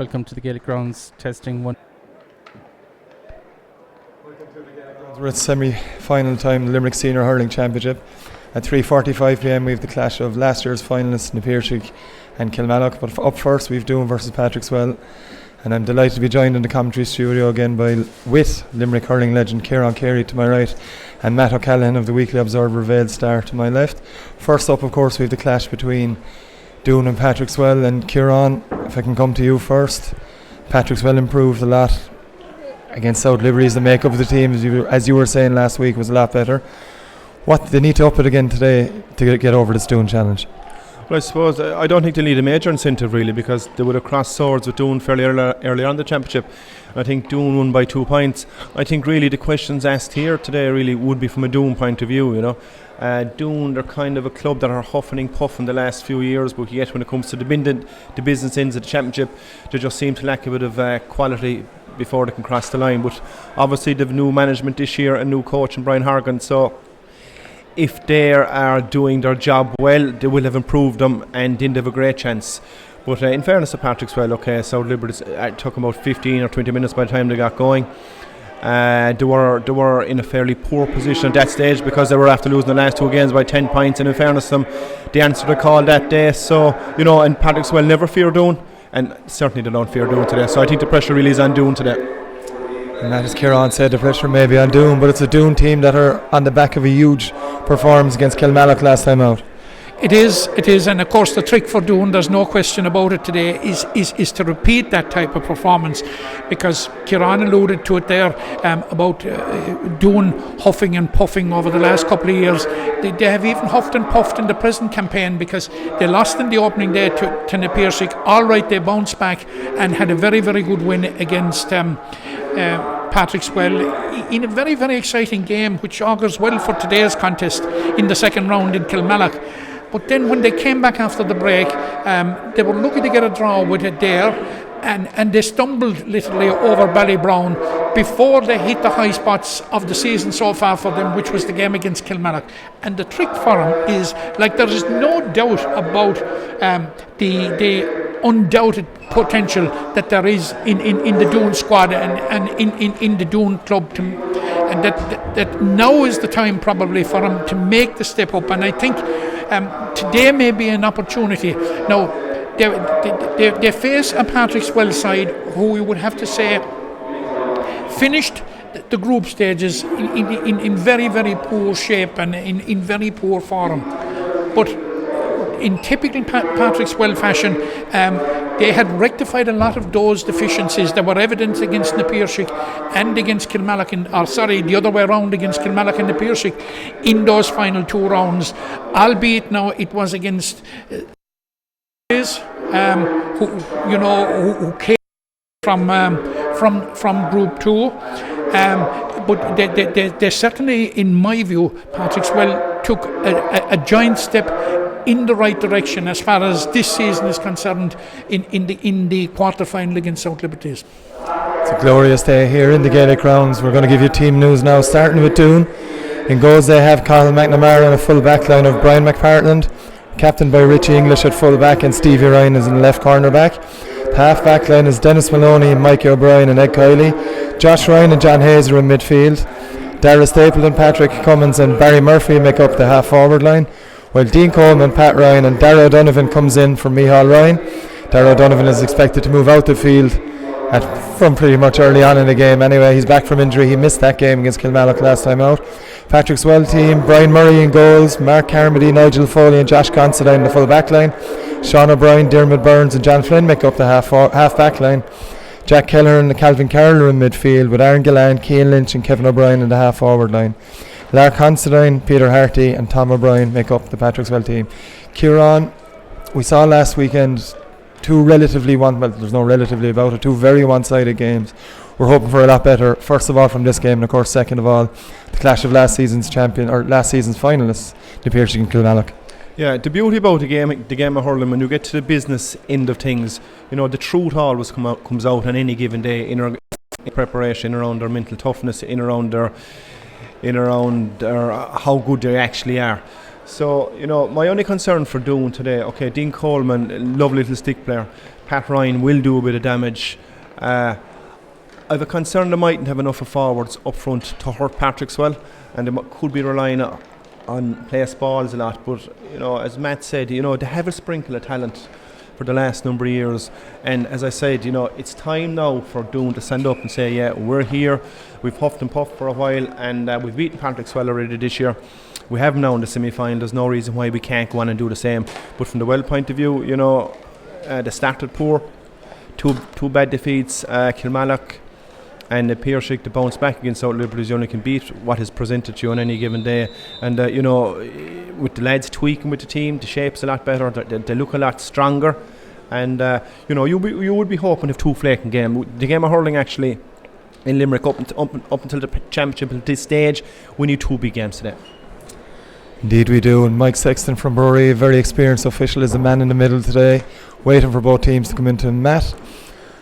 Welcome to the Gaelic Grounds, testing one. We're at semi-final time, the Limerick Senior Hurling Championship. At 3:45pm we have the clash of last year's finalists, Piarsaigh and Kilmallock. But up first we have Doon versus Patrickswell. And I'm delighted to be joined in the commentary studio again with Limerick hurling legend Ciarán Carey to my right and Matt O'Callaghan of the Weekly Observer Vale Star to my left. First up, of course, we have the clash between Doon and Patrickswell. And Ciarán, if I can come to you first, Patrickswell improved a lot against South Liberties. The makeup of the team, as you were saying last week, was a lot better. What do they need to up it again today to get over this Doon challenge? Well, I suppose I don't think they need a major incentive really, because they would have crossed swords with Doon fairly early on in the championship. I think Doon won by 2 points. I think really the questions asked here today really would be from a Doon point of view, you know. Doon, they're kind of a club that are huffing and puffing the last few years, but yet when it comes to the business ends of the championship, they just seem to lack a bit of quality before they can cross the line. But obviously they've new management this year, a new coach in Brian Horgan, so if they are doing their job well, they will have improved them and then they have a great chance. But in fairness to Patrickswell, okay, South Liberties took about 15 or 20 minutes by the time they got going. They were in a fairly poor position at that stage because they were after losing the last 2 games by 10 points, and in fairness to them, they answered the call that day. So, you know, and Patrickswell never fear Doon, and certainly they don't fear Doon today. So I think the pressure really is on Doon today. And that, as Ciarán said, the pressure may be on Doon, but it's a Doon team that are on the back of a huge performance against Kilmallock last time out. It is, and of course the trick for Doon, there's no question about it today, is to repeat that type of performance, because Ciarán alluded to it there about Doon huffing and puffing over the last couple of years. They have even huffed and puffed in the present campaign, because they lost in the opening day to Piarsaigh. All right, they bounced back and had a very, very good win against Patrickswell in a very, very exciting game, which augurs well for today's contest in the second round in Kilmallock. But then when they came back after the break, they were lucky to get a draw with it there, and they stumbled literally over Ballybrown before they hit the high spots of the season so far for them, which was the game against Kilmallock. And the trick for them is, like, there is no doubt about the undoubted potential that there is in the Doon squad and in the Doon club, and that now is the time probably for them to make the step up. And I think today may be an opportunity. Now they face a Patrickswell side who we would have to say finished the group stages in very, very poor shape and in very poor form. But in typical Patrickswell fashion, they had rectified a lot of those deficiencies that were evident against Piarsaigh and against Kilmallock, the other way around, against Kilmallock and Piarsaigh in those final 2 rounds. Albeit now it was against who came from Group 2. But they certainly, in my view, Patrickswell took a giant step in the right direction as far as this season is concerned in the quarter-final against South Liberties. It's a glorious day here in the Gaelic Grounds. We're going to give you team news now, starting with Doon. In goals they have Carl McNamara and a full back line of Brian McPartland, captained by Richie English at full back, and Stevie Ryan is in the left corner back. The half back line is Dennis Maloney, Mikey O'Brien and Ed Kiley. Josh Ryan and John Hayes are in midfield. Dara Stapleton, Patrick Cummins and Barry Murphy make up the half forward line, while Dean Coleman, Pat Ryan and Dara O'Donovan comes in from Micheál Ryan. Dara O'Donovan is expected to move out the field from pretty much early on in the game anyway. He's back from injury. He missed that game against Kilmallock last time out. Patrickswell team, Brian Murray in goals, Mark Carmody, Nigel Foley and Josh Considine in the full back line. Sean O'Brien, Dermot Burns and John Flynn make up the half back line. Jack Kelleher and Calvin Carroll are in midfield, with Aaron Gillan, Cian Lynch and Kevin O'Brien in the half forward line. Lark Considine, Peter Harty and Tom O'Brien make up the Patrickswell team. Ciarán, we saw last weekend two relatively two very one-sided games. We're hoping for a lot better, first of all from this game, and of course second of all the clash of last season's finalists, the Piarsaigh and Kilmallock. Yeah, the beauty about the game of hurling, when you get to the business end of things, you know, the truth always comes out on any given day in our preparation, around their mental toughness, around how good they actually are. So, you know, my only concern for Doon today, okay, Dean Coleman, lovely little stick player. Pat Ryan will do a bit of damage. I've a concern they mightn't have enough of forwards up front to hurt Patrickswell, and they could be relying on place balls a lot. But as Matt said, they have a sprinkle of talent for the last number of years, and as I said, it's time now for Doon to stand up and say, yeah, we're here. We've huffed and puffed for a while, and we've beaten Patrickswell already this year. We have now in the semi-final. There's no reason why we can't go on and do the same. But from the Well point of view, they started poor. Two bad defeats, Kilmallock and Piarsaigh to bounce back against South Liberties. You only can beat what is presented to you on any given day. And with the lads tweaking with the team, the shape's a lot better. They look a lot stronger. And you would be hoping if two flaking game. The game of hurling actually in Limerick up until the championship at this stage, we need two big games today. Indeed we do, and Mike Sexton from Bury, a very experienced official, is the man in the middle today, waiting for both teams to come into Matt.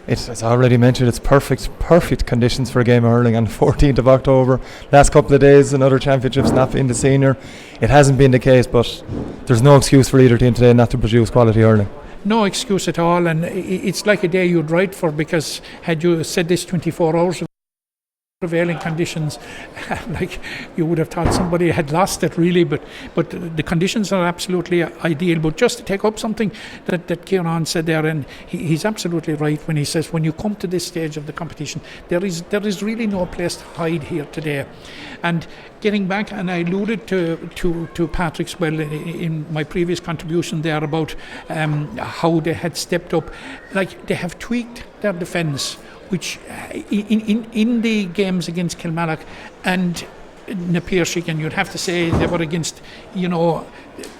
As already mentioned, it's perfect conditions for a game of hurling on the 14th of October. Last couple of days, another championship's not been the senior. It hasn't been the case, but there's no excuse for either team today not to produce quality hurling. No excuse at all, and it's like a day you'd write for, because had you said this 24 hours prevailing conditions, like you would have thought somebody had lost it really, but the conditions are absolutely ideal. But just to take up something that Kieran said there, and he's absolutely right when he says when you come to this stage of the competition, there is really no place to hide here today. And getting back, and I alluded to Patrickswell in my previous contribution there about how they had stepped up, like they have tweaked their defence, which in the games against Kilmallock and Piarsaigh, and you'd have to say they were against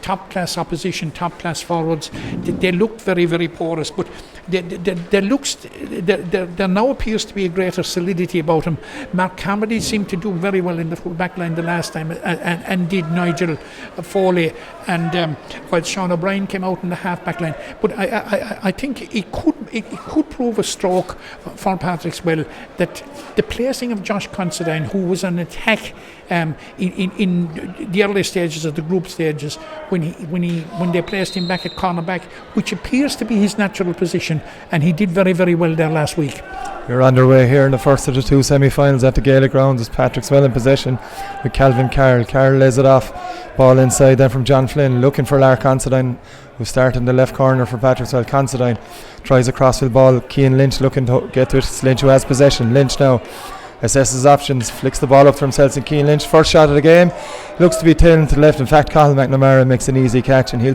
top class opposition, top class forwards. They looked very, very porous, but there now appears to be a greater solidity about him. Mark Carmody seemed to do very well in the full back line the last time, and did Nigel Foley, and while Sean O'Brien came out in the half back line. But I think it could prove a stroke for Patrickswell that the placing of Josh Considine, who was on attack in the early stages of the group stages, when they placed him back at cornerback, which appears to be his natural position, and he did very, very well there last week. We're underway here in the first of the two semi-finals at the Gaelic Grounds. As Patrickswell in possession with Calvin Carroll. Carroll lays it off, ball inside then from John Flynn, looking for Larry Considine, who started in the left corner for Patrickswell. Considine tries a crossfield ball. Cian Lynch looking to get to it. It's Lynch who has possession. Lynch now assesses options, flicks the ball up for himself, and Cian Lynch, first shot of the game, looks to be tailing to the left. In fact, Cathal McNamara makes an easy catch, and he'll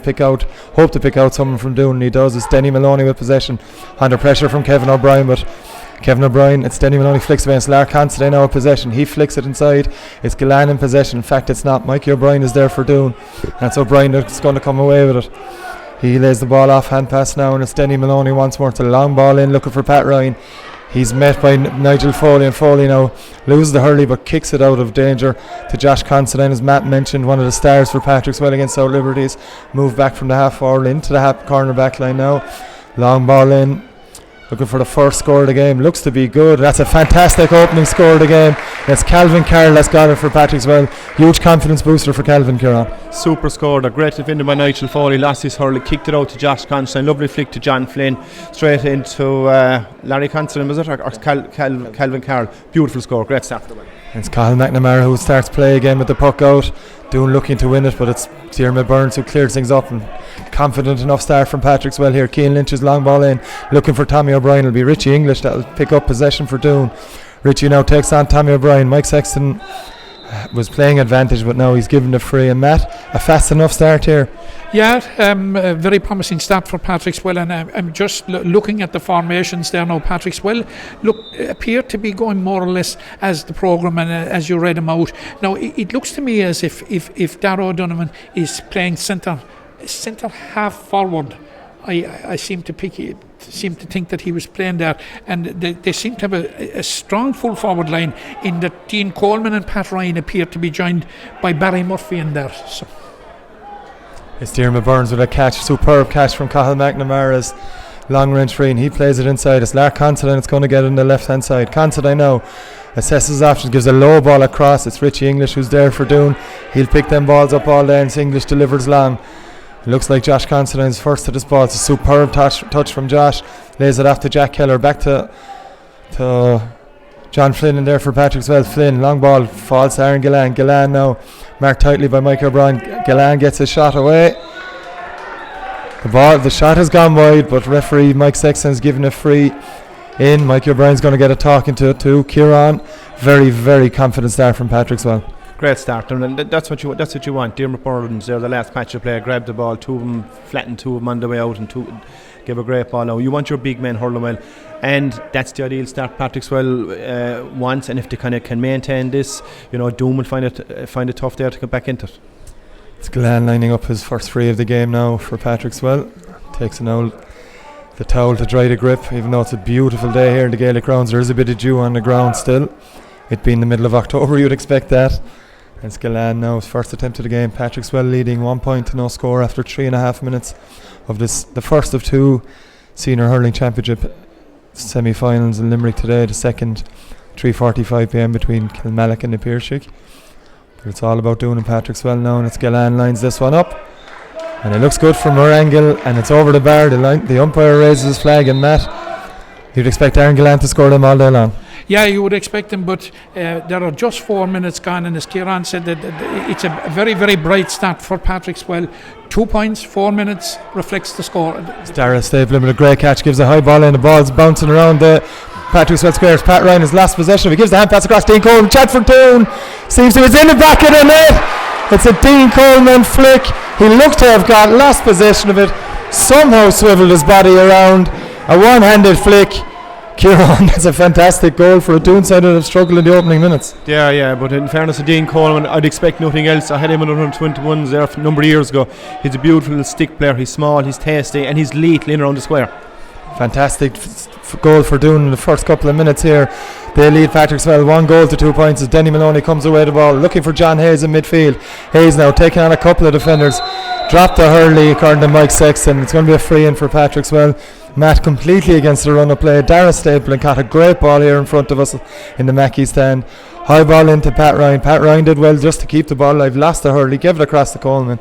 hope to pick out someone from Doon, and he does. It's Denny Maloney with possession, under pressure from Kevin O'Brien, but Kevin O'Brien, it's Denny Maloney flicks against Lark Considine now with possession. He flicks it inside. It's Gillan in possession. In fact, it's not. Mikey O'Brien is there for Doon, and it's O'Brien that's going to come away with it. He lays the ball off, hand pass now, and it's Denny Maloney once more. It's a long ball in, looking for Pat Ryan. He's met by Nigel Foley, and Foley now loses the hurley but kicks it out of danger to Josh Considine. As Matt mentioned, one of the stars for Patrickswell against South Liberties, moved back from the half forward into the half corner back line now. Long ball in, looking for the first score of the game. Looks to be good. That's a fantastic opening score of the game. It's Calvin Carroll that's got it for Patrickswell. Huge confidence booster for Calvin Kieran. Super score. A great defender by Nigel Foley. Lost his hurley, kicked it out to Josh Considine. Lovely flick to John Flynn. Straight into Larry Considine, was it? Or Calvin Carroll. Beautiful score. Great start for the win. It's Cathal McNamara who starts play again with the puck out. Doon looking to win it, but it's Diarmuid Burns who clears things up, and confident enough start from Patrickswell here. Cian Lynch's long ball in, looking for Tommy O'Brien. It'll be Richie English that'll pick up possession for Doon. Richie now takes on Tommy O'Brien. Mike Sexton was playing advantage, but now he's given it free. And Matt, a fast enough start here. Yeah, a very promising start for Patrickswell, and I'm just looking at the formations there now. Patrickswell appear to be going more or less as the programme and as you read them out. Now it looks to me as if Darragh O'Donovan is playing centre half forward. I seem to think that he was playing there, and they seem to have a strong full forward line in that Dean Coleman and Pat Ryan appear to be joined by Barry Murphy in there. So it's Diarmuid Burns with a catch, superb catch from Cathal McNamara's long range free, and he plays it inside. It's Lark Considine, it's going to get it on the left hand side. Considine now assesses options, gives a low ball across. It's Richie English who's there for Doon. He'll pick them balls up all day, and English delivers long. It looks like Josh Considine's first to this ball. It's a superb touch from Josh. lays it off to Jack Keller, back to John Flynn in there for Patrickswell. Flynn, long ball, falls to Aaron Gillan. Gillan now marked tightly by Mike O'Brien. Gillan gets his shot away. The shot has gone wide, but referee Mike Sexton's given it free in. Mike O'Brien's going to get a talking to it too. Kieran, very, very confident start from Patrickswell. Great start, and that's what you want. Dermot Burns there, the last patch of play, grabbed the ball, two of them flattened, two of them on the way out, and two give a great ball out. You want your big men hurling well, and that's the ideal start Patrickswell wants. And if they kind of can maintain this, Doon will find it tough there to get back into it. It's Glenn lining up his first free of the game now for Patrickswell. Takes the towel to dry the grip, even though it's a beautiful day here in the Gaelic grounds. There is a bit of dew on the ground still. It being the middle of October, you'd expect that. It's Gillan now, his first attempt of the game. Patrickswell leading 1 point to no score after 3.5 minutes of the first of two senior hurling championship semi-finals in Limerick today. The second 3:45 p.m. between Kilmallock and the Piarsaigh. But it's all about Doon and Patrickswell now, and it's Gillan lines this one up, and it looks good from her angle, and it's over the bar. The umpire raises his flag, and Matt, you'd expect Aaron Gillan to score them all day long. Yeah, you would expect them, but there are just 4 minutes gone, and as Kieran said, that it's a very, very bright start for Patrickswell. 2 points, 4 minutes reflects the score. Dara Stapleton with a great catch, gives a high ball in, the ball's bouncing around the Patrickswell squares. Pat Ryan has lost possession. He gives the hand pass across Dean Coleman. Chad for Doon. Seems to be in the back of the net. It's a Dean Coleman flick. He looked to have lost possession of it. Somehow swiveled his body around. A one-handed flick. Kieran, that's a fantastic goal for a Doon side that have struggled in the opening minutes. Yeah, but in fairness to Dean Coleman, I'd expect nothing else. I had him on the 121s there a number of years ago. He's a beautiful stick player. He's small, he's tasty, and he's lethal in around the square. Fantastic goal for Doon in the first couple of minutes here. They lead Patrickswell 1 goal to 2 points as Denny Maloney comes away the ball, looking for John Hayes in midfield. Hayes now taking on a couple of defenders. Dropped to Hurley according to Mike Sexton. It's going to be a free in for Patrickswell. Matt completely against the run of play. Dara Stapleton caught a great ball here in front of us in the Mackey stand. High ball into Pat Ryan. Pat Ryan did well just to keep the ball alive. Lost to Hurley, gave it across to Coleman,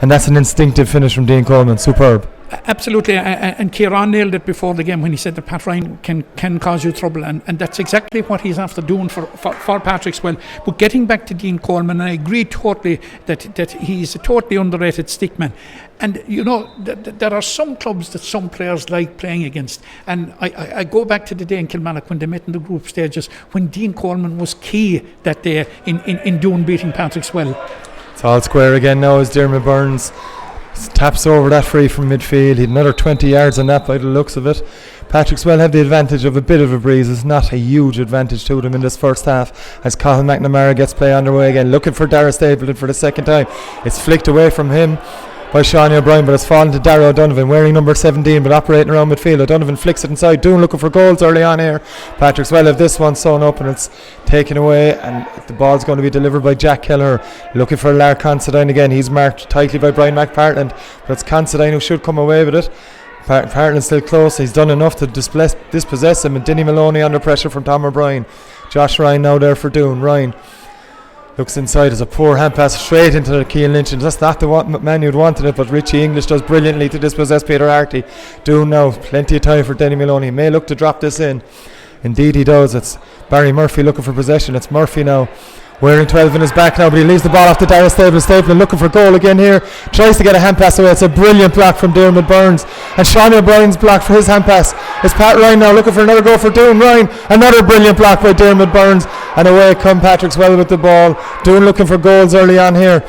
and that's an instinctive finish from Dean Coleman. Superb. Absolutely, and Kieran nailed it before the game when he said that Pat Ryan can cause you trouble, and that's exactly what he's after doing for Patrickswell. But getting back to Dean Coleman, and I agree totally that he's a totally underrated stickman. And there are some clubs that some players like playing against, and I go back to the day in Kilmallock when they met in the group stages when Dean Coleman was key that day in Doon beating Patrickswell. It's all square again now as Dermot Burns taps over that free from midfield. He had another 20 yards on that by the looks of it. Patrickswell have the advantage of a bit of a breeze. It's not a huge advantage to them in this first half as Colin McNamara gets play underway again, looking for Dara Stapleton for the second time. It's flicked away from him by Sean O'Brien, but it's fallen to Dara O'Donovan, wearing number 17 but operating around midfield. O'Donovan flicks it inside. Doon looking for goals early on here. Patrickswell have this one sewn up and it's taken away, and the ball's going to be delivered by Jack Keller, looking for Lark Considine again. He's marked tightly by Brian McPartland, but it's Considine who should come away with it. Partland's still close. He's done enough to dispossess him, and Denny Maloney under pressure from Tom O'Brien. Josh Ryan now there for Doon. Ryan looks inside as a poor hand pass straight into the Keane Lynch, and that's not the man who'd wanted it, but Richie English does brilliantly to dispossess Peter Harty. Doon now, plenty of time for Denny Maloney. He may look to drop this in. Indeed he does. It's Barry Murphy looking for possession. It's Murphy now, wearing 12 in his back now, but he leaves the ball off to Dara Stapleton. Stapleton looking for goal again here, tries to get a hand pass away. It's a brilliant block from Dermot Burns, and Sean O'Brien's block for his hand pass. It's Pat Ryan now looking for another goal for Doon. Ryan, another brilliant block by Dermot Burns, and away come Patrickswell with the ball. Doon looking for goals early on here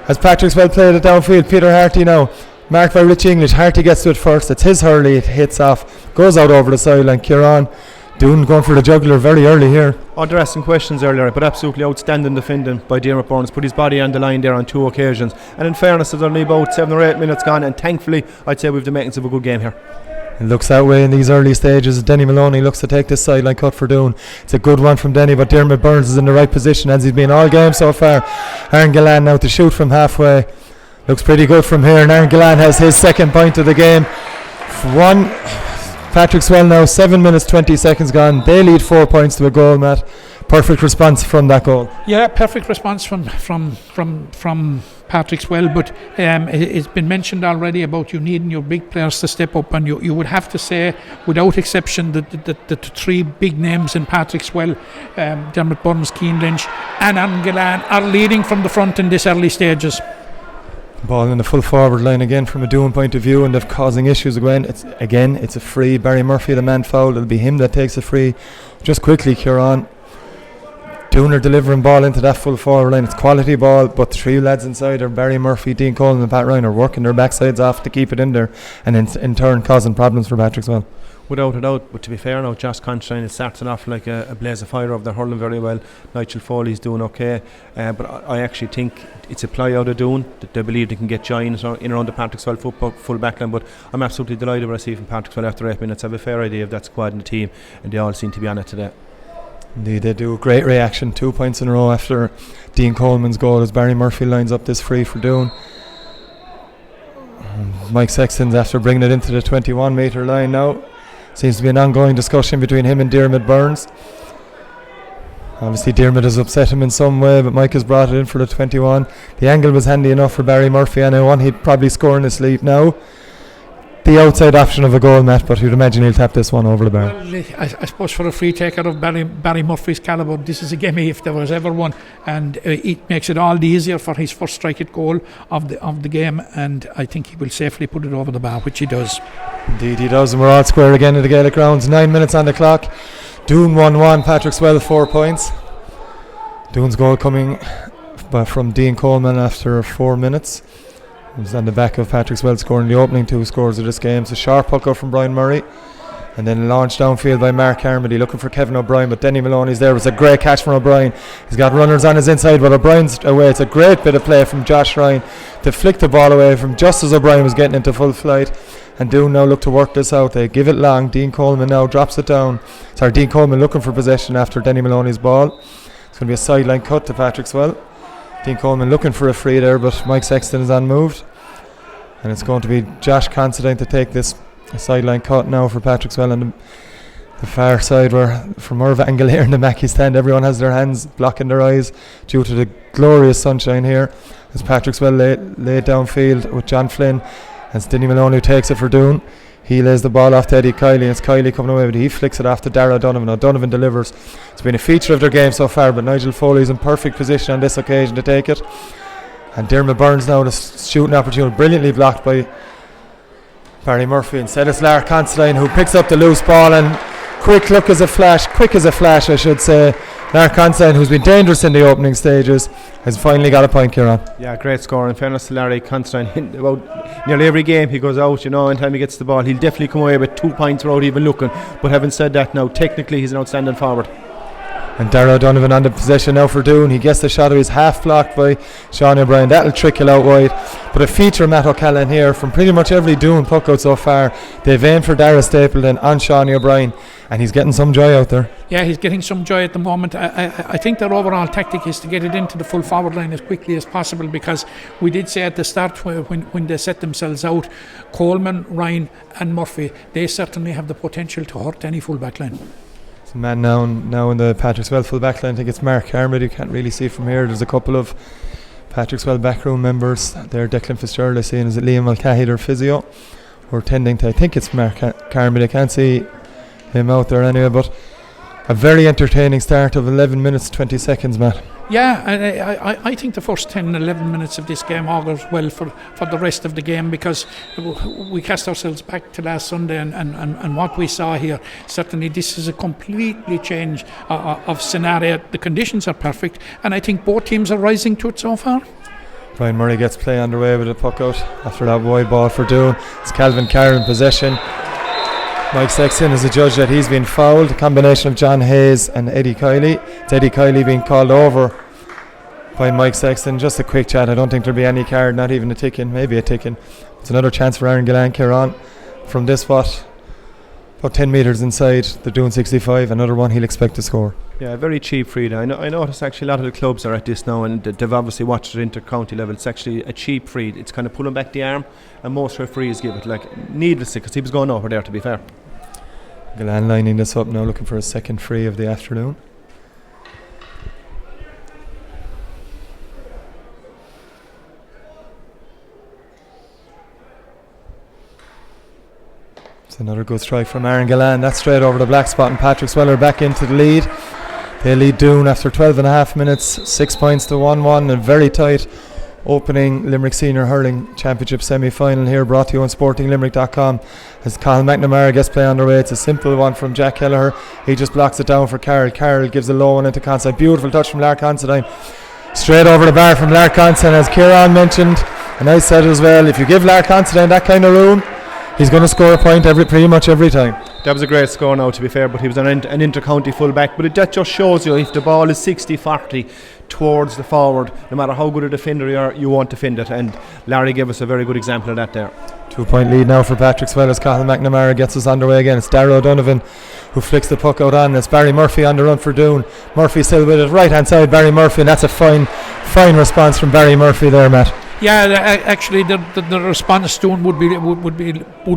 as Patrickswell played it downfield. Peter Harty now marked by Richie English. Harty gets to it first. It's his hurley. It hits off, goes out over the sideline. Kieran, Doon going for the jugular very early here. They're asking questions earlier, but absolutely outstanding defending by Dermot Burns. Put his body on the line there on 2 occasions. And in fairness, there's only about 7 or 8 minutes gone, and thankfully, I'd say we've the makings of a good game here. It looks that way in these early stages. Denny Maloney looks to take this sideline cut for Doon. It's a good one from Denny, but Dermot Burns is in the right position as he's been all game so far. Aaron Gillan now to shoot from halfway. Looks pretty good from here, and Aaron Gillan has his second point of the game. Patrickswell now 7 minutes 20 seconds gone. They lead 4 points to a goal, Matt. perfect response from that goal. Yeah, perfect response from Patrickswell, but it's been mentioned already about you needing your big players to step up, and you would have to say, without exception, that the three big names in Patrickswell, Dermot Burns, Cian Lynch and Angelan, are leading from the front in this early stages. Ball in the full forward line again from a Doon point of view, and they're causing issues again. It's a free. Barry Murphy, the man foul. It'll be him that takes a free. Just quickly, Kieran. Doon are delivering ball into that full forward line. It's quality ball, but the three lads inside are Barry Murphy, Dean Coleman and Pat Ryan are working their backsides off to keep it in there, and in turn causing problems for Patrickswell. Without a doubt, but to be fair now, Josh Constantine is starting off like a blaze of fire. They're hurling very well. Nigel Foley's doing okay, but I actually think it's a ply out of Doon that they believe they can get John in around the Patrickswell full backline. But I'm absolutely delighted with what I see from Patrickswell after 8 minutes. I have a fair idea of that squad and the team, and they all seem to be on it today. Indeed, they do. Great reaction. 2 points in a row after Dean Coleman's goal as Barry Murphy lines up this free for Doon. Mike Sexton's after bringing it into the 21 metre line now. Seems to be an ongoing discussion between him and Dermot Burns. Obviously Dermot has upset him in some way, but Mike has brought it in for the 21. The angle was handy enough for Barry Murphy, and I want he'd probably score in his sleep now. The outside option of a goal, Matt, but you'd imagine he'll tap this one over the bar. Well, I suppose for a free taker of Barry Murphy's calibre, this is a gimme if there was ever one, and it makes it all the easier for his first strike at goal of the game, and I think he will safely put it over the bar, which he does. Indeed he does, and we're all square again in the Gaelic grounds. 9 minutes on the clock. Doon 1-1, Patrickswell 4 points. Doon's goal coming from Dean Coleman after 4 minutes. It was on the back of Patrickswell scoring the opening 2 scores of this game. It's a sharp puck out from Brian Murray, and then launched downfield by Mark Carmody looking for Kevin O'Brien, but Denny Maloney's there. It was a great catch from O'Brien. He's got runners on his inside, but O'Brien's away. It's a great bit of play from Josh Ryan to flick the ball away from just as O'Brien was getting into full flight. And Doon now look to work this out. They give it long. Dean Coleman now drops it down. Dean Coleman looking for possession after Denny Maloney's ball. It's going to be a sideline cut to Patrickswell. Dean Coleman looking for a free there, but Mike Sexton is unmoved. And it's going to be Josh Considine to take this sideline cut now for Patrickswell on the far side, where from Irv angle here in the Mackey stand, everyone has their hands blocking their eyes due to the glorious sunshine here. As Patrickswell lay downfield with John Flynn, and it's Denny Maloney who takes it for Doon. He lays the ball off to Eddie Kiley, and it's Kiley coming away with it. He flicks it off to Dara Donovan. O'Donovan delivers. It's been a feature of their game so far, but Nigel Foley's in perfect position on this occasion to take it. And Dermot Burns now, the shooting opportunity, brilliantly blocked by Barry Murphy. Instead it's Lark Considine who picks up the loose ball, and quick as a flash I should say. Lark Considine, who's been dangerous in the opening stages, has finally got a point, Kieran. Yeah, great score. In fairness to Larry Constantine, about nearly every game he goes out, anytime he gets the ball, he'll definitely come away with 2 points without even looking. But having said that, now technically he's an outstanding forward. And Dara O'Donovan on the possession now for Doon. He gets the shot of his half blocked by Sean O'Brien. That'll trickle out wide. But a feature of Matt O'Callaghan here from pretty much every Doon puck out so far. They've aimed for Dara Stapleton on Sean O'Brien, and he's getting some joy out there. Yeah, he's getting some joy at the moment. I think their overall tactic is to get it into the full forward line as quickly as possible, because we did say at the start when they set themselves out, Coleman, Ryan and Murphy, they certainly have the potential to hurt any full back line. It's a man now in the Patrickswell full back line. I think it's Mark Carmody. You can't really see from here. There's a couple of Patrickswell backroom members there. Declan Fitzgerald, I see, and is it Liam Mulcahy, their physio, who are tending to, I think it's Mark Carmody. I can't see him out there anyway, but a very entertaining start of 11 minutes 20 seconds, Matt. Yeah, and I think the first 10-11 minutes of this game augurs well for the rest of the game, because we cast ourselves back to last Sunday and what we saw here. Certainly this is a completely change of scenario. The conditions are perfect, and I think both teams are rising to it so far. Brian Murray gets play underway with a puck out after that wide ball for Doon. It's Calvin Carr in possession. Mike Sexton is a judge that he's been fouled. A combination of John Hayes and Eddie Kiley. It's Eddie Kiley being called over by Mike Sexton. Just a quick chat. I don't think there'll be any card, not even a ticking, maybe a ticking. It's another chance for Aaron Gillan Kieran from this spot, about 10 metres inside the Doon 65. Another one he'll expect to score. Yeah, very cheap free. I notice actually a lot of the clubs are at this now, and they've obviously watched it inter-county level. It's actually a cheap free. It's kind of pulling back the arm, and most referees give it needlessly, because he was going over there, to be fair. Gillan lining this up now, looking for a second free of the afternoon. It's another good strike from Aaron Gillan. That's straight over the black spot, and Patrickswell are back into the lead. They lead Doon after 12 and a half minutes, 6 points to 1-1, and very tight opening Limerick Senior Hurling Championship semi-final here, brought to you on sportinglimerick.com. As Colin McNamara gets play underway, it's a simple one from Jack Kelleher. He just blocks it down for Carroll. Carroll gives a low one into Considine. Beautiful touch from Lark Considine. Straight over the bar from Lark Considine, as Kieran mentioned, and I said as well, if you give Lark Considine that kind of room, he's going to score a point pretty much every time. That was a great score now, to be fair, but he was an inter-county full-back. But that just shows you, if the ball is 60-40 towards the forward, no matter how good a defender you are, you won't defend it. And Larry gave us a very good example of that there. 2-point lead now for Patrickswell as Colin McNamara gets us underway again. It's Darragh O'Donovan who flicks the puck out on. It's Barry Murphy on the run for Doon. Murphy still with it, right hand side, Barry Murphy, and that's a fine response from Barry Murphy there, Matt. Yeah, actually, the response Doon would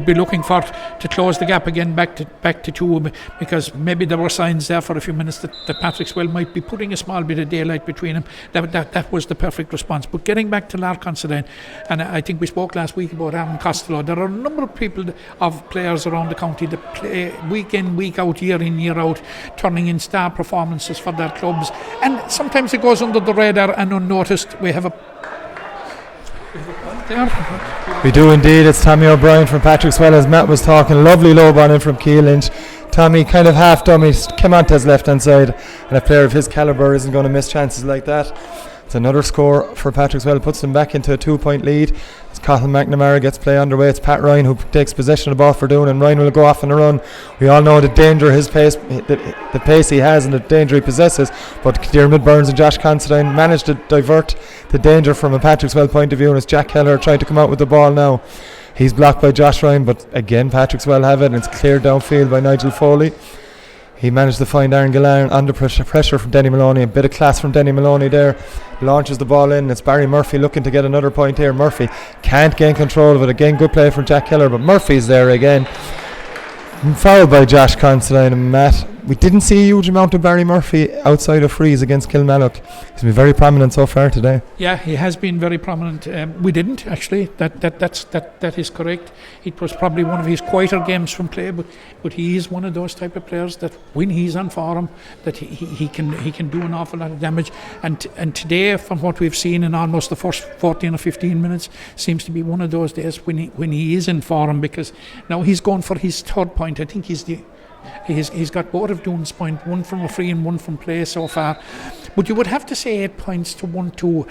be looking for to close the gap again back to 2, because maybe there were signs there for a few minutes that Patrickswell might be putting a small bit of daylight between them. That was the perfect response. But getting back to Lark Considine, and I think we spoke last week about Aaron Costello. There are a number of players around the county that play week in, week out, year in, year out, turning in star performances for their clubs, and sometimes it goes under the radar and unnoticed. We have a We do indeed. It's Tommy O'Brien from Patrickswell, as Matt was talking. Lovely low ball in from Keel Lynch. Tommy kind of half dummy, came onto his left hand side, and a player of his calibre isn't going to miss chances like that. It's another score for Patrickswell, puts them back into a 2-point lead. As Colin McNamara gets play underway, it's Pat Ryan who takes possession of the ball for Doon, and Ryan will go off on a run. We all know the danger his pace, the pace he has and the danger he possesses, but Diarmuid Burns and Josh Considine managed to divert the danger from a Patrickswell point of view, and it's Jack Keller trying to come out with the ball now. He's blocked by Josh Ryan, but again Patrickswell have it, and it's cleared downfield by Nigel Foley. He managed to find Aaron Gillan under pressure from Denny Maloney. A bit of class from Denny Maloney there. Launches the ball in. It's Barry Murphy looking to get another point here. Murphy can't gain control of it. Again, good play from Jack Keller, but Murphy's there again. Fouled by Josh Considine and Matt. We didn't see a huge amount of Barry Murphy outside of freeze against Kilmallock. He's been very prominent so far today. Yeah, he has been very prominent. We didn't actually. That is correct. It was probably one of his quieter games from play, but he is one of those type of players that when he's on form, that he can do an awful lot of damage. And today, from what we've seen in almost the first 14 or 15 minutes, seems to be one of those days when he is in form, because now he's going for his third point. I think he's got both of Doon's point, one from a free and one from play so far. But you would have to say 8 points to 1-2.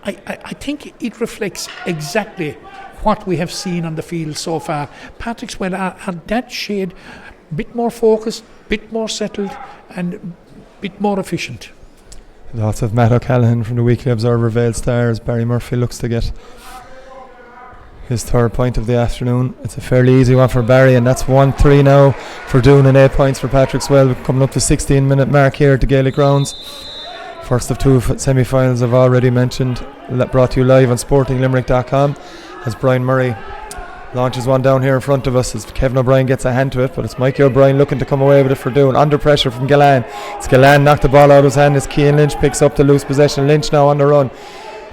I think it reflects exactly what we have seen on the field so far. Patrickswell are that shade, bit more focused, bit more settled, and bit more efficient. Lots of Matt O'Callaghan from the Weekly Observer Vale Stars. Barry Murphy looks to get his third point of the afternoon. It's a fairly easy one for Barry, and that's 1-3 now for Doon and 8 points for Patrickswell. Coming up to 16-minute mark here at the Gaelic Grounds. First of 2 semi-finals I've already mentioned, brought to you live on sportinglimerick.com, as Brian Murray launches one down here in front of us as Kevin O'Brien gets a hand to it, but it's Mikey O'Brien looking to come away with it for Doon. Under pressure from Gillan. It's Gillan knocked the ball out of his hand as Cian Lynch picks up the loose possession. Lynch now on the run.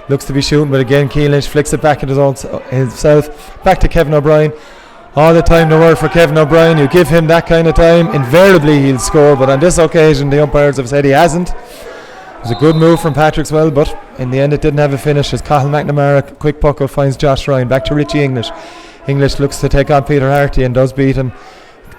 Looks to be shooting, but again Cian Lynch flicks it back at himself. Back to Kevin O'Brien. All the time to work for Kevin O'Brien. You give him that kind of time, invariably he'll score, but on this occasion the umpires have said he hasn't. It was a good move from Patrickswell, but in the end it didn't have a finish as Cathal McNamara, quick puck out, finds Josh Ryan. Back to Richie English. English looks to take on Peter Harty and does beat him.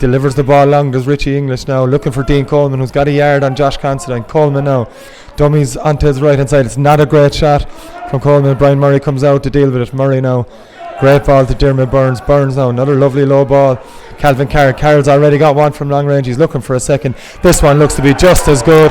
Delivers the ball long, does Richie English now, looking for Dean Coleman, who's got a yard on Josh Considine. Coleman now, dummies onto his right hand side. It's not a great shot from Coleman. Brian Murray comes out to deal with it. Murray now, great ball to Diarmuid Burns. Burns now, another lovely low ball. Calvin Carroll. Carroll's already got one from long range. He's looking for a second. This one looks to be just as good.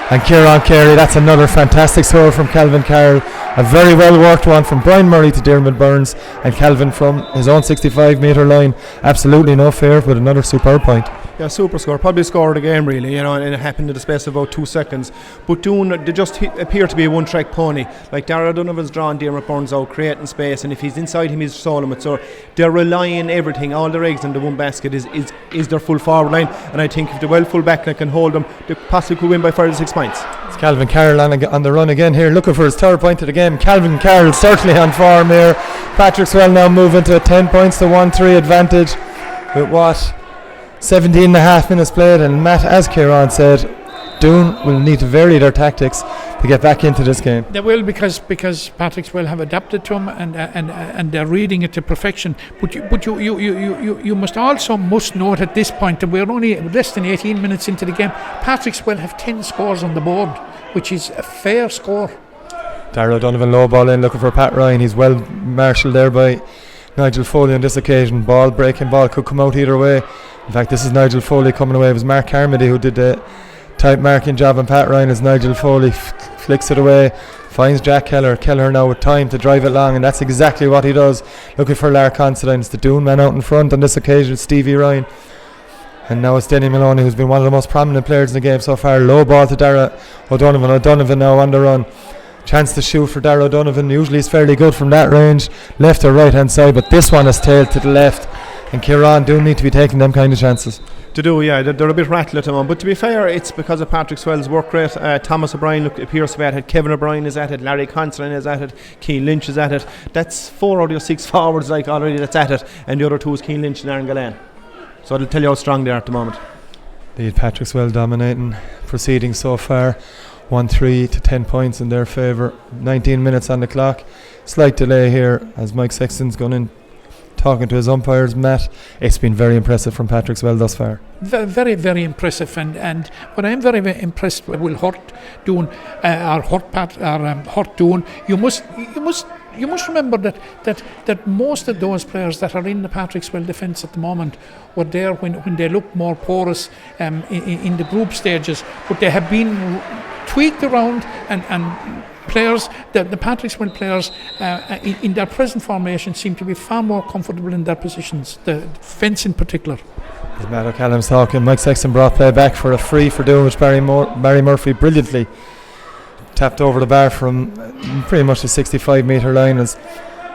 And Kieran Carey, that's another fantastic score from Calvin Carroll. A very well worked one from Brian Murray to Diarmuid Burns, and Calvin from his own 65 metre line. Absolutely no fear with another superb point. Yeah, super score. Probably scored the game, really, and it happened in the space of about 2 seconds. But Doon, they just appear to be a one-track pony. Like Darragh Donovan's drawing Diarmuid Burns out, creating space, and if he's inside him, he's solo it. So they're relying everything, all their eggs in the one basket is their full forward line. And I think if the well full back line can hold them, they possibly could win by 5 or 6 points. It's Calvin Carroll on the run again here, looking for his third point of the game. Calvin Carroll certainly on form here. Patrickswell now moving to a 10 points to 1-3 advantage. with what 17 and a half minutes played, and Matt, as Kieran said, Doon will need to vary their tactics to get back into this game. They will, because Patrickswell have adapted to them and they're reading it to perfection. But you must also note at this point that we're only less than 18 minutes into the game. Patrickswell have 10 scores on the board, which is a fair score. Darragh Donovan low ball in, looking for Pat Ryan. He's well marshalled there by Nigel Foley on this occasion. Breaking ball could come out either way. In fact, this is Nigel Foley coming away. It was Mark Carmody who did the tight marking job on Pat Ryan as Nigel Foley flicks it away, finds Jack Kelleher now with time to drive it long, and that's exactly what he does, looking for Lar Considine. It's the Doon man out in front on this occasion, Stevie Ryan, and now it's Denny Maloney, who's been one of the most prominent players in the game so far. Low ball to Darragh O'Donovan now on the run, chance to shoot for Darragh O'Donovan. Usually he's fairly good from that range, left or right hand side, but this one is tailed to the left, and Kieran do need to be taking them kind of chances. To do, yeah, they're a bit rattled at the moment. But to be fair, it's because of Patrickswell's work rate. Thomas O'Brien, look, Piarsaigh at it, Kevin O'Brien is at it, Larry Considine is at it, Keane Lynch is at it. That's 4 out of your 6 forwards already that's at it, and the other 2 is Keane Lynch and Aaron Gillane. So it'll tell you how strong they are at the moment. Lead Patrickswell dominating proceedings so far, 1-3 to 10 points in their favour. 19 minutes on the clock. Slight delay here as Mike Sexton's gone in talking to his umpires. Matt, it's been very impressive from Patrickswell thus far. Very, very impressive, and what I'm very, very impressed with will hurt Doon, hurt Doon. You must remember that most of those players that are in the Patrickswell defence at the moment were there when they looked more porous in the group stages, but they have been tweaked around, and players, the Patrickswell players in their present formation seem to be far more comfortable in their positions, the defence in particular. As Matt O'Callum's talking, Mike Sexton brought play back for a free for Doon, which Barry Murphy brilliantly tapped over the bar from pretty much the 65 metre line. As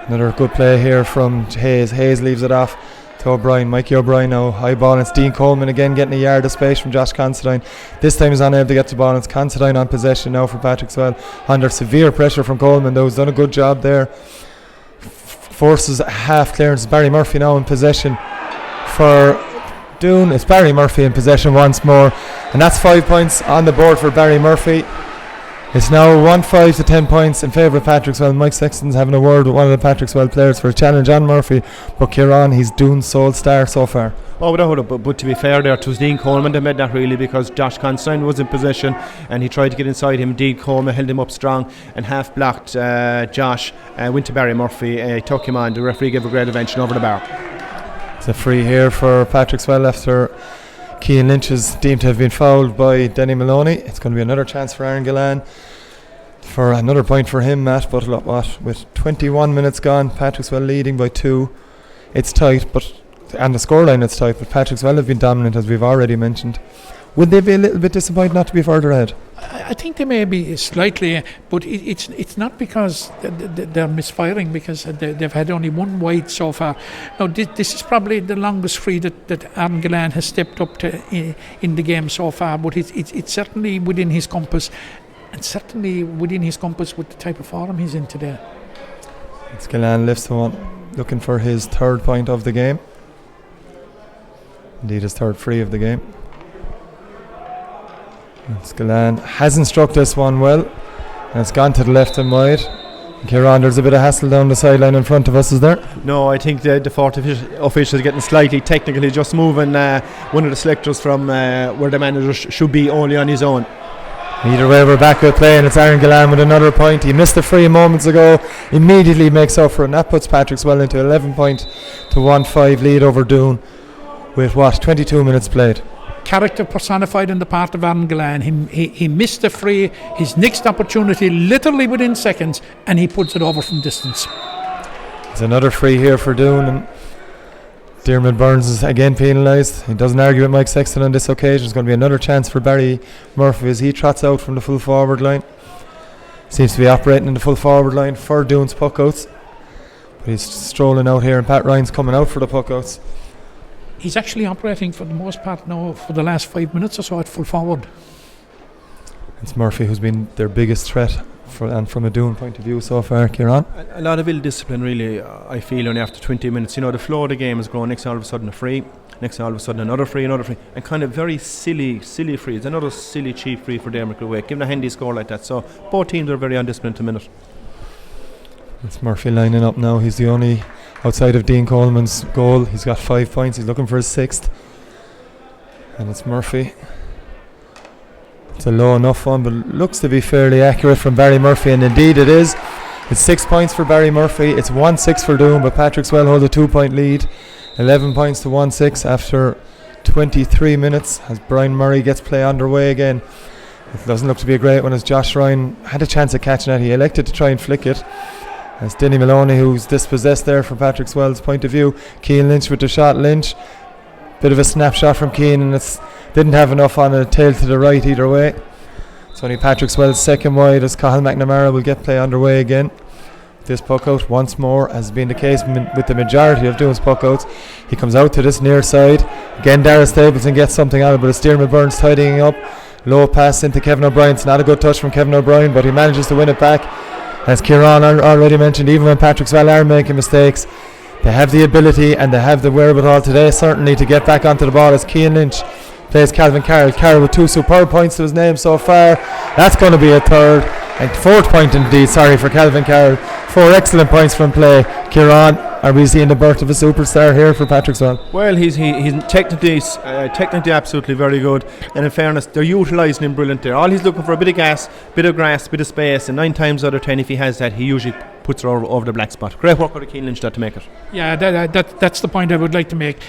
another good play here from Hayes. Hayes leaves it off to O'Brien. Mikey O'Brien now high ball, and it's Dean Coleman again getting a yard of space from Josh Considine. This time he's unable to get the ball, and it's Considine on possession now for Patrickswell under severe pressure from Coleman, though he's done a good job there. Forces a half clearance. Barry Murphy now in possession for Doon. It's Barry Murphy in possession once more, and that's 5 points on the board for Barry Murphy. It's now 1-5 to 10 points in favour of Patrickswell. Mike Sexton's having a word with one of the Patrickswell players for a challenge on Murphy, but Kieran, he's Doon's sole star so far. Oh, but to be fair there, it was Dean Coleman that made that really, because Josh Considine was in possession and he tried to get inside him. Dean Coleman held him up strong and half blocked Josh, went to Barry Murphy, took him on. The referee gave a great intervention over the bar. It's a free here for Patrickswell after Keane Lynch is deemed to have been fouled by Denny Maloney. It's going to be another chance for Aaron Gillane for another point for him, Matt. But with 21 minutes gone, Patrickswell leading by 2. It's tight, but and the scoreline it's tight, but Patrickswell have been dominant, as we've already mentioned. Would they be a little bit disappointed not to be further ahead? I think they may be slightly, but it's not because they're misfiring, because they've had only one wide so far. Now this is probably the longest free that Aaron Gillane has stepped up to in the game so far, but it's certainly within his compass, and certainly within his compass with the type of form he's in today. It's Gillane lifts the one, looking for his 3rd point of the game. Indeed, his 3rd free of the game. Gillane hasn't struck this one well, and it's gone to the left and wide. Kieran, there's a bit of hassle down the sideline in front of us, is there? No, I think the fourth official is getting slightly technical. He's just moving one of the selectors from where the manager should be only on his own. Either way, we're back with play, and it's Aaron Gillane with another point. He missed the free moments ago, immediately makes up for it, and that puts Patrickswell into 11 point to 1-5 lead over Doon with 22 minutes played. Character personified in the part of Aaron Gillane. He missed the free, his next opportunity literally within seconds, and he puts it over from distance. There's another free here for Doon, and Diarmuid Burns is again penalised. He doesn't argue with Mike Sexton on this occasion. There's going to be another chance for Barry Murphy as he trots out from the full forward line. Seems to be operating in the full forward line for Doon's puckouts, but he's strolling out here, and Pat Ryan's coming out for the puckouts. He's actually operating for the most part now for the last 5 minutes or so at full forward. It's Murphy who's been their biggest threat and from a Doon point of view so far, Kieran? A lot of ill discipline, really. I feel only after 20 minutes. The flow of the game is growing. Next all of a sudden a free. Next all of a sudden another free, and kind of very silly frees. Another silly cheap free for Dermot away. Given a handy score like that, so both teams are very undisciplined to minute. It's Murphy lining up now. He's the only outside of Dean Coleman's goal. He's got 5 points. He's looking for his 6th, and it's Murphy. It's a low enough one, but looks to be fairly accurate from Barry Murphy, and indeed it is. It's 6 points for Barry Murphy. It's 1-6 for Doon, but Patrickswell hold a 2-point lead. 11 points to 1-6 after 23 minutes as Brian Murray gets play underway again. It doesn't look to be a great one as Josh Ryan had a chance of catching it. He elected to try and flick it. As Denny Maloney, who's dispossessed there from Patrickswell's point of view. Keane Lynch with the shot. Lynch, bit of a snapshot from Keane, and it's didn't have enough on a tail to the right either way. It's only Patrickswell's second wide as Cathal McNamara will get play underway again. This puck out once more, as has been the case with the majority of Doon's puck outs. He comes out to this near side. Again, Dara Stapleton gets something out of it, but it's Diarmaid Burns tidying up. Low pass into Kevin O'Brien. It's not a good touch from Kevin O'Brien, but he manages to win it back. As Kieran already mentioned, even when Patrickswell are making mistakes, they have the ability and they have the wherewithal today, certainly, to get back onto the ball as Cian Lynch plays Calvin Carroll. Carroll with 2 superb points to his name so far. That's going to be a 3rd and 4th point indeed, for Calvin Carroll. 4 excellent points from play. Kieran, are we seeing the birth of a superstar here for Patrickswell? Well, he's technically absolutely very good, and in fairness, they're utilising him brilliant there. All he's looking for, a bit of gas, bit of grass, bit of space, and 9 times out of 10, if he has that, he usually puts it over the black spot. Great work by Cian Lynch to make it. Yeah, that's the point I would like to make.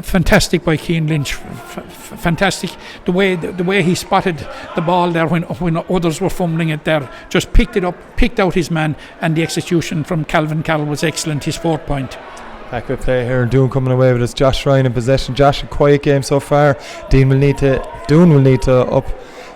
Fantastic by Cian Lynch. Fantastic the way he spotted the ball there when others were fumbling it there. Just picked it up, picked out his man, and the execution from Calvin Carroll was excellent. His 4th point. Back with play here, Doon coming away with us. Josh Ryan in possession. Josh, a quiet game so far. Doon will need to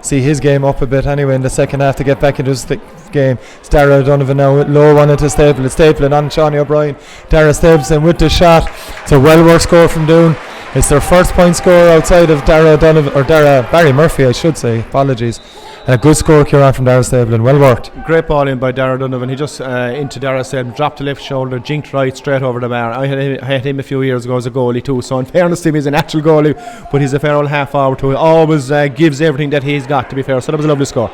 see his game up a bit anyway in the second half to get back into his game. It's Dara O'Donovan now with low one into Stapleton. Stapleton on Shawnee O'Brien. Dara Stapleton with the shot. It's a well worked score from Doon. It's their first point score outside of Barry Murphy, I should say. Apologies. And a good score, Kieran, from Dara Stapleton. Well worked. Great ball in by Dara Donovan. He just into Dara Stapleton, dropped the left shoulder, jinked right, straight over the bar. I had him a few years ago as a goalie too, so in fairness to him, he's a natural goalie, but he's a fair old half hour too. He always gives everything that he's got, to be fair. So that was a lovely score.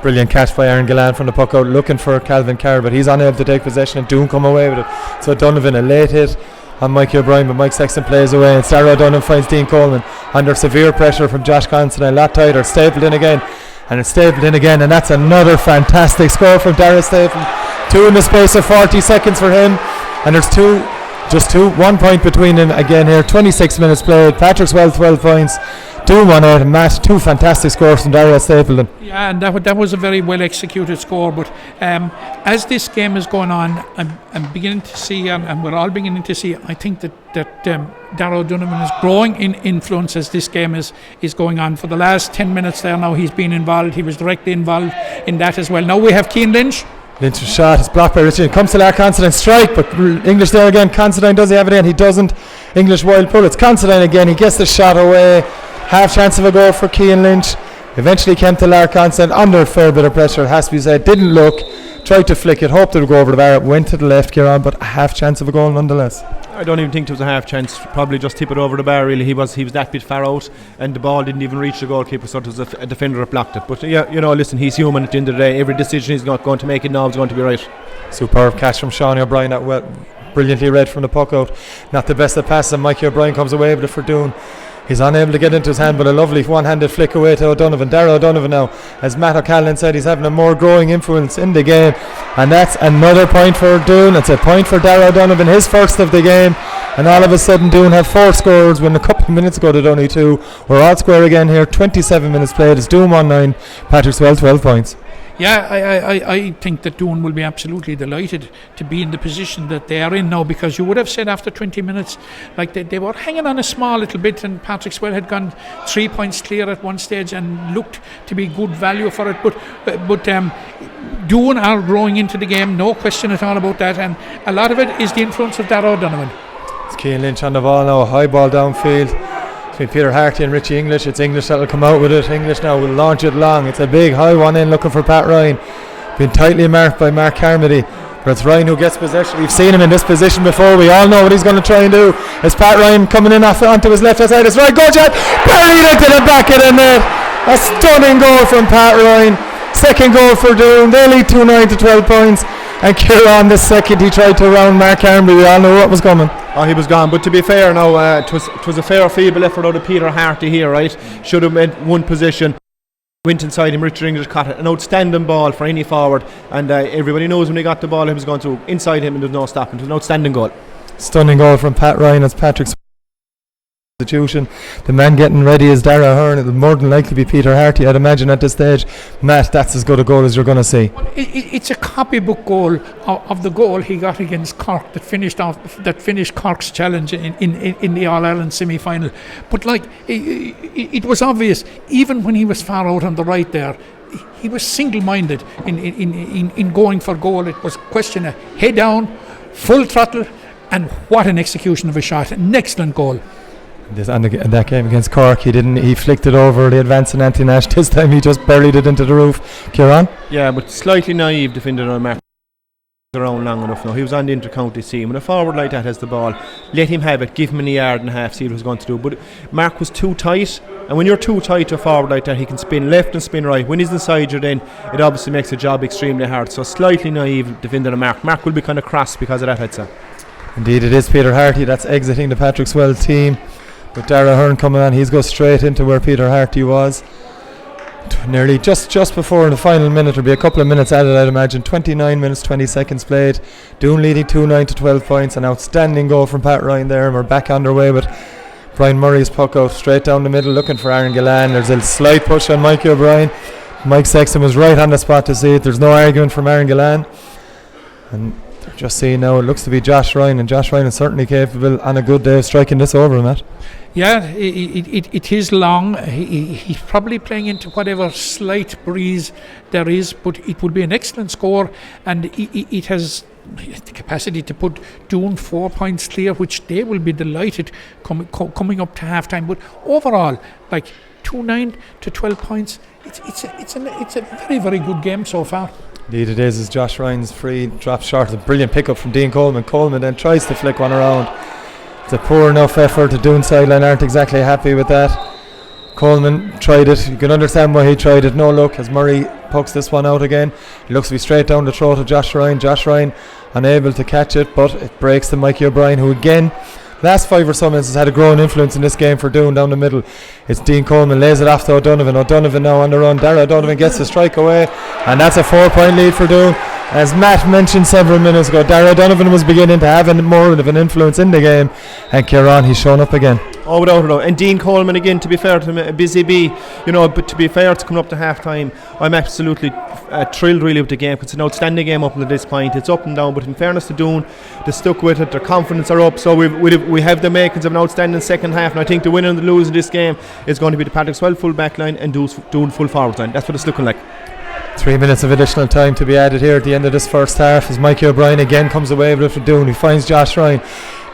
Brilliant catch by Aaron Gillan from the puck out, looking for Calvin Carr, but he's unable to take possession, and Doon come away with it. So Donovan, a late hit on Mikey O'Brien, but Mike Sexton plays away, and Sarah O'Donovan finds Dean Coleman under severe pressure from Josh Considine. A lot tighter. Stapleton again, and it's Stapleton again, and that's another fantastic score from Dara Stapleton. 2 in the space of 40 seconds for him, and there's 1 point between them again here. 26 minutes played. Patrickswell 12 points. Doon 1-8 and Matt. 2 fantastic scores from Dara Stapleton. Yeah, and that was a very well executed score. But as this game is going on, I'm beginning to see, and we're all beginning to see, I think that Dara O'Donovan is growing in influence as this game is going on. For the last 10 minutes there now, he's been involved. He was directly involved in that as well. Now we have Cian Lynch. Lynch's shot is blocked by Richard. Comes to Lark Considine, strike, but English there again. Considine, does he have it in? He doesn't. English wild pull. It's Considine again. He gets the shot away. Half chance of a goal for Cian Lynch. Eventually came to Lark Considine under a fair bit of pressure, it has to be said. Didn't look. Tried to flick it. Hoped it would go over the bar. It went to the left, Kieran, but a half chance of a goal nonetheless. I don't even think there was a half chance. Probably just tip it over the bar. Really, he was that bit far out, and the ball didn't even reach the goalkeeper. So it was a defender that blocked it. But yeah, listen, he's human at the end of the day. Every decision he's not going to make it now is going to be right. Superb catch from Shawnee O'Brien. Brilliantly read from the puck out. Not the best of passes, and Mikey O'Brien comes away with it for Doon. He's unable to get into his hand, but a lovely one-handed flick away to O'Donovan. Dara O'Donovan now, as Matt O'Callaghan said, he's having a more growing influence in the game, and that's another point for Doon. It's a point for Dara O'Donovan, his first of the game, and all of a sudden Doon have 4 scores when a couple of minutes ago they'd only 2. We're all square again here. 27 minutes played. It's Doon 1-9, Patrickswell 12 points. Yeah, I think that Doon will be absolutely delighted to be in the position that they are in now, because you would have said after 20 minutes, like they were hanging on a small little bit, and Patrickswell had gone 3 points clear at one stage and looked to be good value for it. But Doon are growing into the game, no question at all about that, and a lot of it is the influence of Dara O'Donovan. It's Cian Lynch on the ball now, a high ball downfield between Peter Harty and Richie English. It's English that will come out with it. English now will launch it long. It's a big high one in, looking for Pat Ryan. Been tightly marked by Mark Carmody. But it's Ryan who gets possession. We've seen him in this position before. We all know what he's going to try and do. It's Pat Ryan coming in onto his left hand side. It's right goal shot. Buried into the back of the net. A stunning goal from Pat Ryan. Second goal for Doon. They lead 2-9 to 12 points. And Kieran, the second he tried to round Mark Carmody. We all know what was coming. Oh, he was gone. But to be fair now, it was a fair feeble effort out of Peter Harty here, right? Should have made one position. Went inside him, Richard English caught it. An outstanding ball for any forward. And everybody knows when he got the ball, he was going through inside him and there was no stopping. It was an outstanding goal. Stunning goal from Pat Ryan as Patrickswell. The man getting ready is Dara Hearn. It will more than likely be Peter Harty, I'd imagine, at this stage. Matt, that's as good a goal as you're going to see. It's a copybook goal of the goal he got against Cork that finished Cork's challenge in the All-Ireland semi-final. But it was obvious, even when he was far out on the right there, he was single-minded in going for goal. It was a question of head down, full throttle, and what an execution of a shot. An excellent goal. And that game against Cork, he flicked it over the advancing Anthony Nash. This time he just buried it into the roof. Kieran? Yeah, but slightly naive defender on Mark. Around long enough now. He was on the inter-county team. When a forward like that has the ball, let him have it, give him a yard and a half, see what he was going to do. But Mark was too tight, and when you're too tight to a forward like that, he can spin left and spin right. When he's inside you, then it obviously makes the job extremely hard. So slightly naive defender on Mark. Mark will be kind of cross because of that, I'd say. Indeed, it is Peter Harty that's exiting the Patrickswell team. With Dara Hearn coming on, he's go straight into where Peter Harty was. Nearly just before the final minute, there'll be a couple of minutes added, I'd imagine. 29 minutes 20 seconds played. Doon leading 2-9 to 12 points. An outstanding goal from Pat Ryan there, and we're back underway with Brian Murray's puck out straight down the middle, looking for Aaron Gillan. There's a slight push on Mikey O'Brien. Mike Sexton was right on the spot to see it. There's no argument from Aaron Gillan, and they're just seeing now it looks to be Josh Ryan, and Josh Ryan is certainly capable on a good day of striking this over, Matt. Yeah, it is long. He's probably playing into whatever slight breeze there is, but it would be an excellent score, and it has the capacity to put Doon 4 points clear, which they will be delighted coming up to half time. But overall, 2-9 to 12 points, it's a very, very good game so far. Indeed it is, as Josh Ryan's free drops short. A brilliant pickup from Dean Coleman. Coleman then tries to flick one around. It's a poor enough effort. The Doon sideline aren't exactly happy with that. Coleman tried it. You can understand why he tried it. No luck as Murray pokes this one out again. He looks to be straight down the throat of Josh Ryan. Josh Ryan unable to catch it, but it breaks to Mikey O'Brien, who again, last 5 or so minutes, has had a growing influence in this game for Doon down the middle. It's Dean Coleman, lays it off to O'Donovan. O'Donovan now on the run. Dara O'Donovan gets the strike away, and that's a 4-point lead for Doon. As Matt mentioned several minutes ago, Dara O'Donovan was beginning to have more of an influence in the game, and Kieran, he's shown up again. Oh, without a doubt. And Dean Coleman again, to be fair to him, a busy bee, but to be fair to coming up to half time, I'm absolutely thrilled really with the game. It's an outstanding game up until this point. It's up and down, but in fairness to Doon, they stuck with it, their confidence are up, so we have the makings of an outstanding second half, and I think the winner and the loser in this game is going to be the Patrickswell full back line and Doon full forward line. That's what it's looking like. 3 minutes of additional time to be added here at the end of this first half as Mikey O'Brien again comes away with it for Doon. He finds Josh Ryan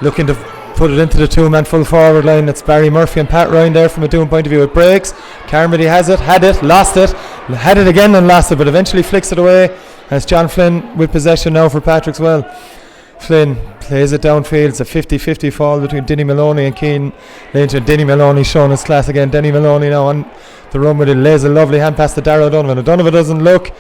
looking to put it into the two-man full forward line. It's Barry Murphy and Pat Ryan there from a Doon point of view. It breaks. Carmody has it, had it, lost it, had it again and lost it, but eventually flicks it away. And it's John Flynn with possession now for Patrickswell. Flynn plays it downfield. It's a 50-50 fall between Denny Maloney and Keane Lynch, and Denny Maloney showing his class again. Denny Maloney now on the run with it, lays a lovely hand pass to Dara O'Donovan. O'Donovan doesn't look,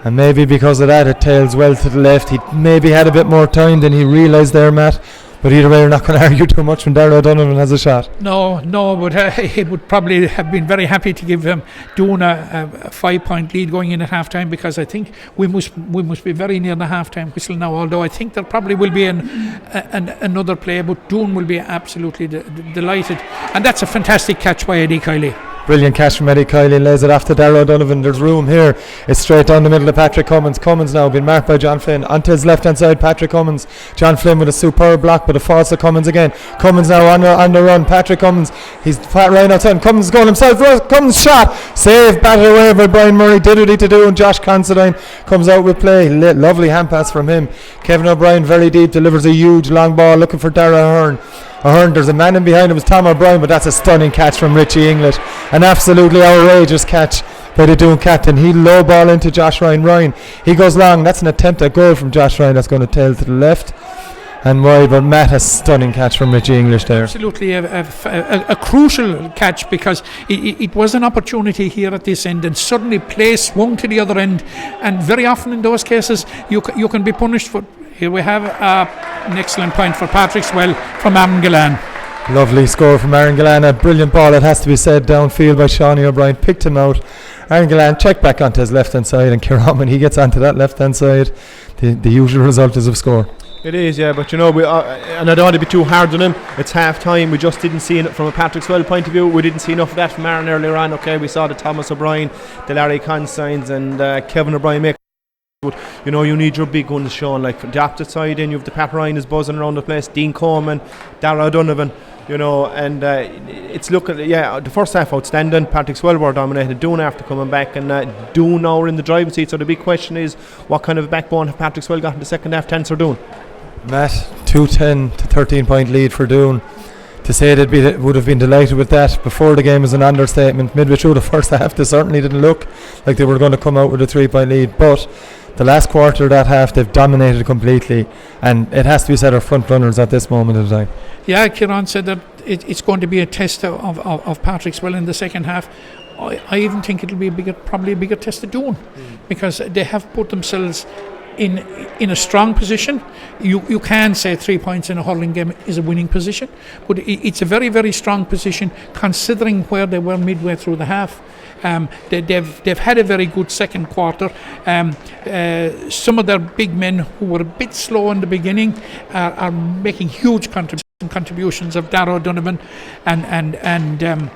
and maybe because of that it tails well to the left. He maybe had a bit more time than he realised there, Matt, but either way you're not going to argue too much when Dara O'Donovan has a shot. No, but he would probably have been very happy to give Doon a 5-point lead going in at half time, because I think we must be very near the half time whistle now, although I think there probably will be another play, but Doon will be absolutely delighted, and that's a fantastic catch by Eddie Kiley. Brilliant catch from Eddie Kiley, lays it off to Dara O'Donovan. There's room here. It's straight down the middle of Patrick Cummins. Cummins now been marked by John Flynn. Onto his left hand side, Patrick Cummins. John Flynn with a superb block, but it falls to Cummins again. Cummins now on the run. Patrick Cummins. He's Pat Ryan outside. Cummins is going himself. Cummins shot. Save, batted away by Brian Murray. Did what he to do, and Josh Considine comes out with play. Lovely hand pass from him. Kevin O'Brien very deep, delivers a huge long ball looking for Dara Hearn. There's a man in behind him, it's Tom O'Brien, but that's a stunning catch from Richie English. An absolutely outrageous catch by the Doon captain. He low ball into Josh Ryan. Ryan, he goes long. That's an attempt at goal from Josh Ryan. That's going to tail to the left and wide, but Matt, a stunning catch from Richie English there. Absolutely a crucial catch, because it was an opportunity here at this end, and suddenly play swung to the other end, and very often in those cases you can be punished for. Here we have an excellent point for Patrickswell from Aaron Gillan. Lovely score from Aaron Gillan. A brilliant ball, it has to be said, downfield by Shawnee O'Brien. Picked him out. Aaron Gillan checked back onto his left hand side, and Kieran, when he gets onto that left hand side, the usual result is of score. It is, yeah, but we and I don't want to be too hard on him. It's half time. We just didn't see it from a Patrickswell point of view. We didn't see enough of that from Aaron earlier on. Okay, we saw the Thomas O'Brien, the Larry Consigns, and Kevin O'Brien make. But you need your big ones shown. Like from the opposite side, in you have the Pat Ryan is buzzing around the place, Dean Coleman, Dara O'Donovan. And it's looking, the first half outstanding. Patrickswell were dominated. Doon after coming back, and Doon now are in the driving seat. So the big question is, what kind of backbone have Patrickswell got in the second half? Tense or Doon? Matt, 2-10 to 13 point lead for Doon. To say they would have been delighted with that before the game is an understatement. Midway through the first half, they certainly didn't look like they were going to come out with a 3 point lead, but the last quarter of that half they've dominated completely, and it has to be said, our front runners at this moment of time. Yeah, Kieran said that it's going to be a test of Patrickswell in the second half. I even think it'll be probably a bigger test of Doon, because they have put themselves in a strong position. You can say 3 points in a hurling game is a winning position, but it's a very, very strong position considering where they were midway through the half. They've had a very good second quarter. Some of their big men who were a bit slow in the beginning are making huge contributions of Dara O'Donovan and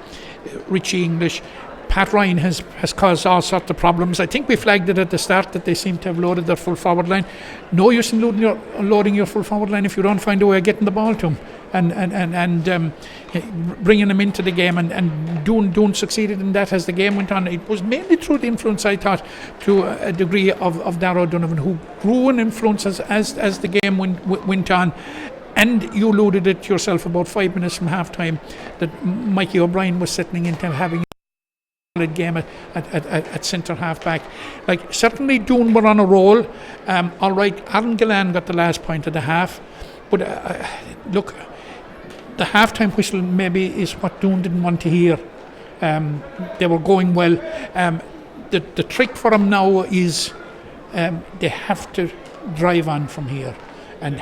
Richie English. Pat Ryan has caused all sorts of problems. I think we flagged it at the start that they seem to have loaded their full forward line. No use in loading your full forward line if you don't find a way of getting the ball to them and bringing them into the game. And Doon succeeded in that as the game went on. It was mainly through the influence, I thought, to a degree of Dara O'Donovan, who grew in influence as the game went on. And you alluded it yourself about 5 minutes from half time that Mikey O'Brien was settling into having game at centre half back. Like, certainly Doon were on a roll. All right, Aaron Gillan got the last point of the half, but look, the half-time whistle maybe is what Doon didn't want to hear. They were going well. The trick for them now is they have to drive on from here. And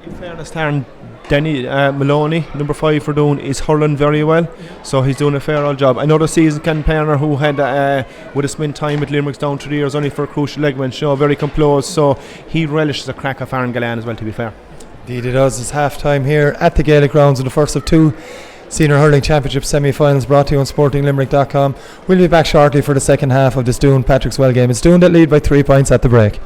in fairness, Taryn, Denny Maloney, number 5 for Doon, is hurling very well, so he's doing a fair old job. Another season, Ken Penner, who had would have spent time at Limerick down through the years only for a crucial ligament, very composed, so he relishes a crack of Aaron Gillan as well, to be fair. Indeed it does. It's half time here at the Gaelic Grounds in the first of 2 Senior Hurling Championship semi-finals, brought to you on SportingLimerick.com. We'll be back shortly for the second half of this Doon Patrickswell game. It's Doon that lead by 3 points at the break.